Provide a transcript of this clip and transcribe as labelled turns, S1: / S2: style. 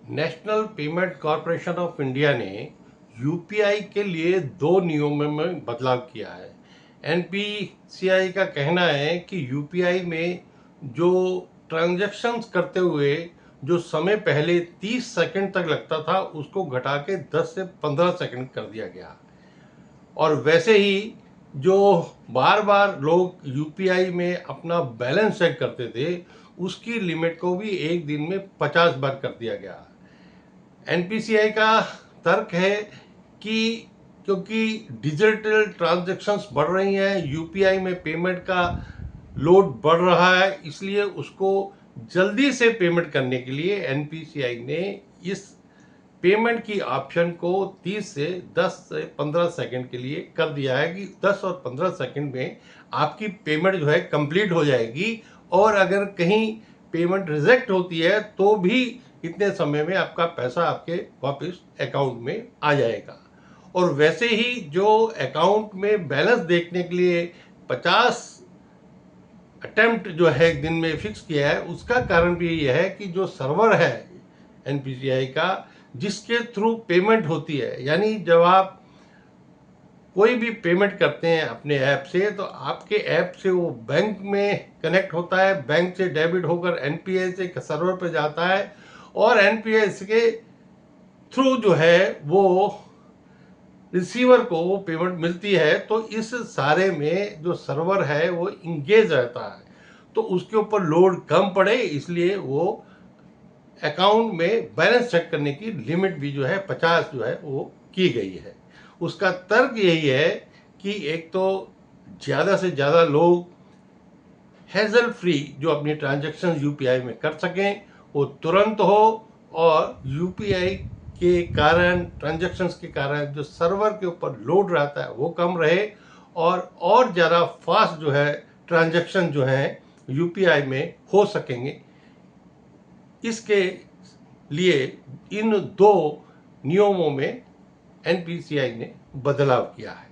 S1: National payment corporation of India ने UPI के लिए 2 नियमों में बदलाव किया है। एनपीसीआई का कहना है कि यूपीआई में जो ट्रांजैक्शंस करते हुए जो समय पहले 30 सेकंड तक लगता था, उसको घटा के 10 से 15 सेकंड कर दिया गया। और वैसे ही जो बार बार लोग यूपीआई में अपना बैलेंस चेक करते थे, उसकी लिमिट को भी एक दिन में 50 बार कर दिया गया। एनपीसीआई का तर्क है कि क्योंकि डिजिटल ट्रांजैक्शंस बढ़ रही हैं, यूपीआई में पेमेंट का लोड बढ़ रहा है, इसलिए उसको जल्दी से पेमेंट करने के लिए एनपीसीआई ने इस पेमेंट की ऑप्शन को 30 से 10 से 15 सेकंड के लिए कर दिया है कि 10 और 15 सेकंड में आपकी पेमेंट जो है कंप्लीट हो जाएगी। और अगर कहीं पेमेंट रिजेक्ट होती है तो भी इतने समय में आपका पैसा आपके वापस अकाउंट में आ जाएगा। और वैसे ही जो अकाउंट में बैलेंस देखने के लिए 50 अटेम्प्ट जो है एक दिन में फिक्स किया है, उसका कारण भी यह है कि जो सर्वर है एनपीसीआई का, जिसके थ्रू पेमेंट होती है, यानी जब आप कोई भी पेमेंट करते हैं अपने ऐप से, तो आपके ऐप से वो बैंक में कनेक्ट होता है, बैंक से डेबिट होकर एनपीएस के सर्वर पर जाता है और एनपीएस के थ्रू जो है वो रिसीवर को वो पेमेंट मिलती है। तो इस सारे में जो सर्वर है वो इंगेज रहता है, तो उसके ऊपर लोड कम पड़े, इसलिए वो अकाउंट में बैलेंस चेक करने की लिमिट भी जो है 50 जो है वो की गई है। उसका तर्क यही है कि एक तो ज़्यादा से ज़्यादा लोग हैजल फ्री जो अपनी ट्रांजैक्शन यूपीआई में कर सकें, वो तुरंत हो, और यूपीआई के कारण, ट्रांजैक्शंस के कारण जो सर्वर के ऊपर लोड रहता है वो कम रहे, और ज़्यादा फास्ट जो है ट्रांजैक्शन जो हैं यूपीआई में हो सकेंगे। इसके लिए इन 2 नियमों में एनपीसीआई ने बदलाव किया है।